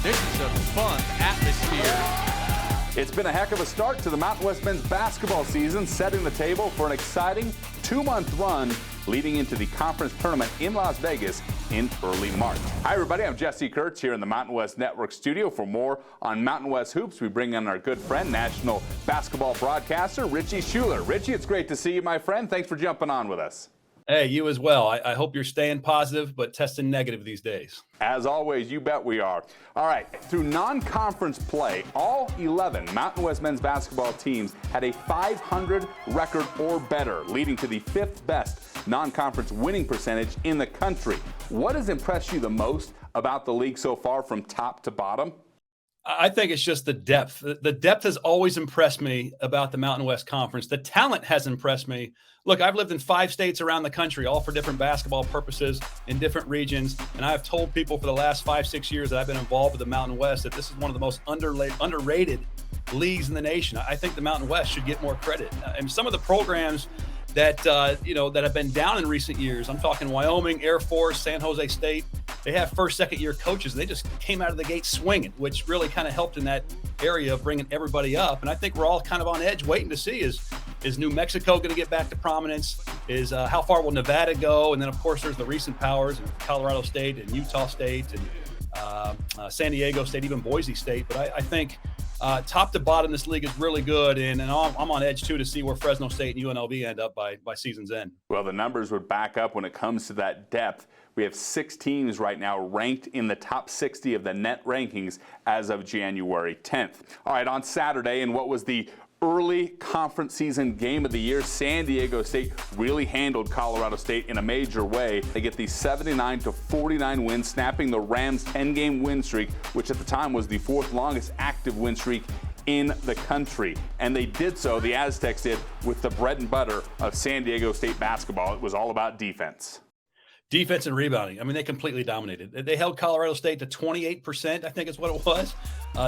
This is a fun atmosphere. It's been a heck of a start to the Mountain West men's basketball season, setting the table for an exciting 2-month run leading into the conference tournament in Las Vegas in early March. Hi, everybody. I'm Jesse Kurtz here in the Mountain West Network studio. For more on Mountain West hoops, we bring in our good friend, national basketball broadcaster, Richie Schueler. Richie, it's great to see you, my friend. Thanks for jumping on with us. Hey, you as well. I hope you're staying positive, but testing negative these days. As always, you bet we are. All right, through non-conference play, all 11 Mountain West men's basketball teams had a 500 record or better, leading to the 5th best non-conference winning percentage in the country. What has impressed you the most about the league so far from top to bottom? I think it's just the depth. The depth has always impressed me about the Mountain West Conference. The talent has impressed me. Look, I've lived in 5 states around the country, all for different basketball purposes in different regions. And I've told people for the last 5-6 years that I've been involved with the Mountain West that this is one of the most underrated leagues in the nation. I think the Mountain West should get more credit. And some of the programs that that have been down in recent years, I'm talking Wyoming, Air Force, San Jose State, they have first, second year coaches. And they just came out of the gate swinging, which really kind of helped in that area of bringing everybody up. And I think we're all kind of on edge waiting to see is New Mexico going to get back to prominence? Is how far will Nevada go? And then, of course, there's the recent powers of Colorado State and Utah State and San Diego State, even Boise State. But I think top to bottom, this league is really good. And I'm on edge, too, to see where Fresno State and UNLV end up by season's end. Well, the numbers would back up when it comes to that depth. We have 6 teams right now ranked in the top 60 of the net rankings as of January 10th. All right, on Saturday, in what was the early conference season game of the year, San Diego State really handled Colorado State in a major way. They get the 79-49 win, snapping the Rams' 10-game win streak, which at the time was the 4th longest active win streak in the country. And they did so, the Aztecs did, with the bread and butter of San Diego State basketball. It was all about defense. Defense and rebounding. I mean, they completely dominated. They held Colorado State to 28%, I think is what it was.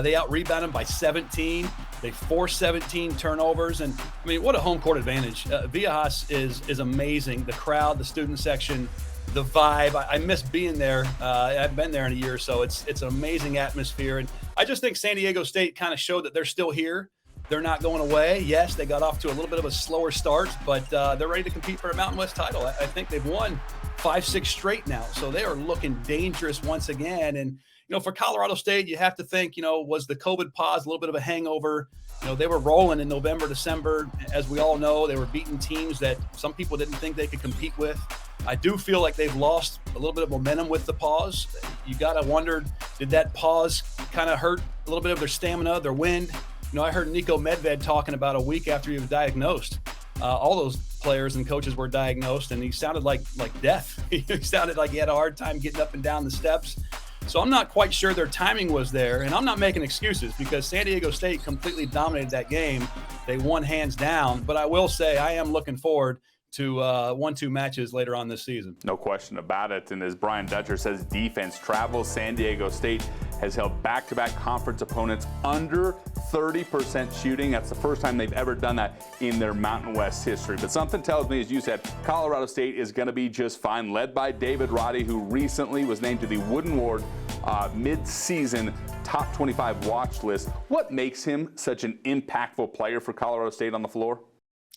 They out-rebounded by 17. They forced 17 turnovers. And, I mean, what a home court advantage. Viejas is amazing. The crowd, the student section, the vibe. I miss being there. I've been there in a year or so. It's an amazing atmosphere. And I just think San Diego State kind of showed that they're still here. They're not going away. Yes, they got off to a little bit of a slower start, but they're ready to compete for a Mountain West title. I think they've won 5-6 straight now. So they are looking dangerous once again. And, for Colorado State, you have to think, was the COVID pause a little bit of a hangover? They were rolling in November, December. As we all know, they were beating teams that some people didn't think they could compete with. I do feel like they've lost a little bit of momentum with the pause. You got to wonder, did that pause kind of hurt a little bit of their stamina, their wind? I heard Nico Medved talking about a week after he was diagnosed. All those players and coaches were diagnosed, and he sounded like death. He sounded like he had a hard time getting up and down the steps. So I'm not quite sure their timing was there, and I'm not making excuses because San Diego State completely dominated that game. They won hands down, but I will say I am looking forward to 1-2 matches later on this season. No question about it. And as Brian Dutcher says, defense travels. San Diego State has held back-to-back conference opponents under 30% shooting. That's the first time they've ever done that in their Mountain West history. But something tells me, as you said, Colorado State is going to be just fine, led by David Roddy, who recently was named to the Wooden Ward mid-season top 25 watch list. What makes him such an impactful player for Colorado State on the floor?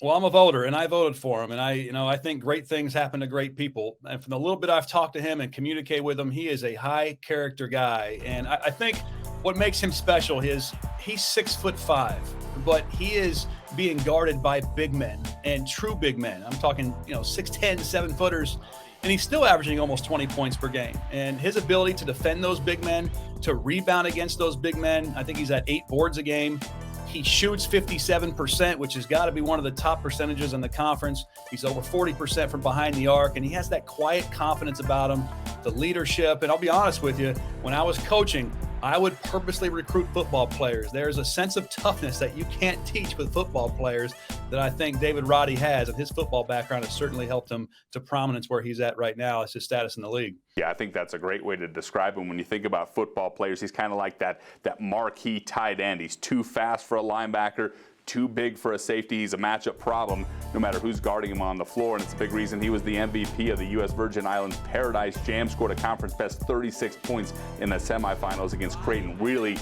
Well, I'm a voter, and I voted for him. And I think great things happen to great people. And from the little bit I've talked to him and communicated with him, he is a high character guy. And I think what makes him special is he's 6'5", but he is being guarded by big men and true big men. I'm talking, 6'10", 7-footers, and he's still averaging almost 20 points per game. And his ability to defend those big men, to rebound against those big men, I think he's at 8 boards a game. He shoots 57%, which has got to be one of the top percentages in the conference. He's over 40% from behind the arc, and he has that quiet confidence about him, the leadership. And I'll be honest with you, when I was coaching, I would purposely recruit football players. There's a sense of toughness that you can't teach with football players that I think David Roddy has, and his football background has certainly helped him to prominence where he's at right now as his status in the league. Yeah, I think that's a great way to describe him. When you think about football players, he's kind of like that marquee tight end. He's too fast for a linebacker, too big for a safety. He's a matchup problem no matter who's guarding him on the floor, and it's a big reason he was the MVP of the U.S. Virgin Islands Paradise Jam, scored a conference best 36 points in the semifinals against Creighton. Really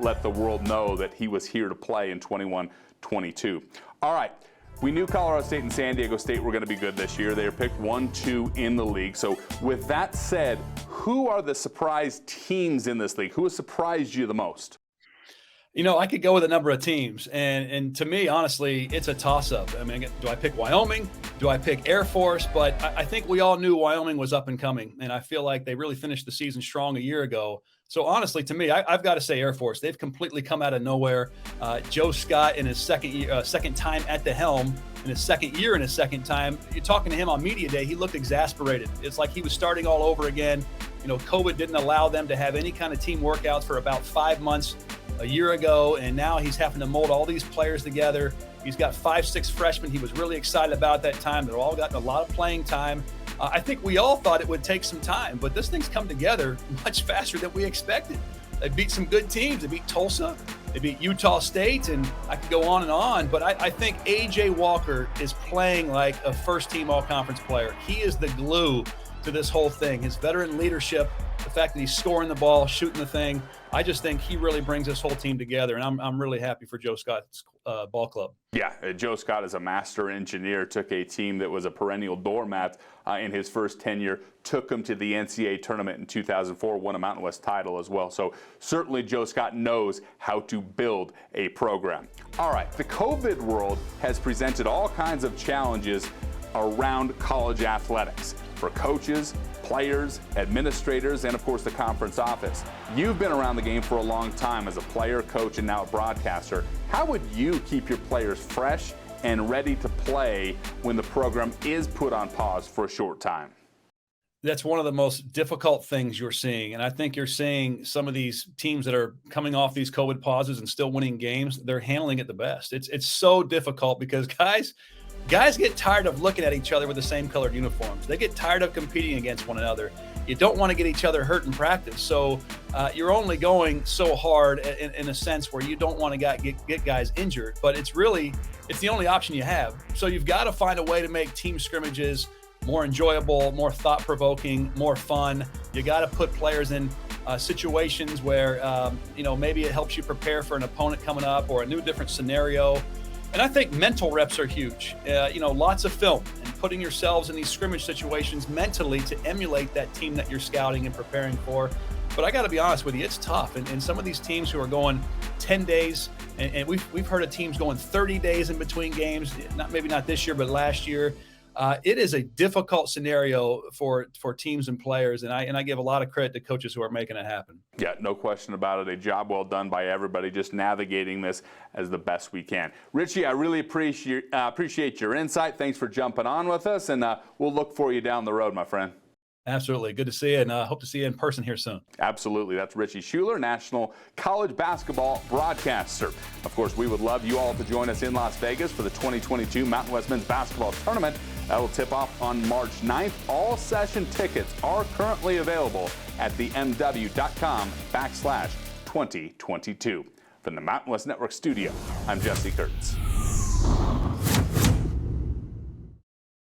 let the world know that he was here to play in 21-22. All right. We knew Colorado State and San Diego State were going to be good this year. They were picked 1-2 in the league. So with that said, who are the surprise teams in this league? Who has surprised you the most? You know, I could go with a number of teams, and to me, honestly, it's a toss-up. I mean, do I pick Wyoming? Do I pick Air Force? But I think we all knew Wyoming was up and coming, and I feel like they really finished the season strong a year ago. So honestly, to me, I've got to say Air Force. They've completely come out of nowhere. Joe Scott in his second time at the helm, in his second year and his second time, you're talking to him on media day, he looked exasperated. It's like he was starting all over again. You know, COVID didn't allow them to have any kind of team workouts for about 5 months a year ago, and now he's having to mold all these players together. He's got 5-6 freshmen he was really excited about that time. They've all gotten a lot of playing time. I think we all thought it would take some time, but this thing's come together much faster than we expected. They beat some good teams. They beat Tulsa. They beat Utah State, and I could go on. But I think A.J. Walker is playing like a first-team all-conference player. He is the glue to this whole thing. His veteran leadership, the fact that he's scoring the ball, shooting the thing, I just think he really brings this whole team together, and I'm really happy for Joe Scott's ball club. Yeah, Joe Scott is a master engineer, took a team that was a perennial doormat in his first tenure, took them to the NCAA tournament in 2004, won a Mountain West title as well. So certainly Joe Scott knows how to build a program. All right, the COVID world has presented all kinds of challenges around college athletics for coaches, players, administrators, and of course the conference office. You've been around the game for a long time as a player, coach, and now a broadcaster. How would you keep your players fresh and ready to play when the program is put on pause for a short time? That's one of the most difficult things you're seeing. And I think you're seeing some of these teams that are coming off these COVID pauses and still winning games, they're handling it the best. It's so difficult because guys get tired of looking at each other with the same colored uniforms. They get tired of competing against one another. You don't want to get each other hurt in practice. So you're only going so hard in a sense where you don't want to get guys injured, but it's the only option you have. So you've got to find a way to make team scrimmages more enjoyable, more thought-provoking, more fun. You got to put players in situations where, maybe it helps you prepare for an opponent coming up or a new different scenario. And I think mental reps are huge. Lots of film and putting yourselves in these scrimmage situations mentally to emulate that team that you're scouting and preparing for. But I got to be honest with you, it's tough. And some of these teams who are going 10 days, and we've heard of teams going 30 days in between games, maybe not this year, but last year. It is a difficult scenario for teams and players, and I give a lot of credit to coaches who are making it happen. Yeah, no question about it. A job well done by everybody, just navigating this as the best we can. Richie, I really appreciate your insight. Thanks for jumping on with us, and we'll look for you down the road, my friend. Absolutely. Good to see you, and hope to see you in person here soon. Absolutely. That's Richie Schueler, national college basketball broadcaster. Of course, we would love you all to join us in Las Vegas for the 2022 Mountain West Men's Basketball Tournament. That will tip off on March 9th. All session tickets are currently available at themw.com/2022. From the Mountain West Network studio, I'm Jesse Kurtz.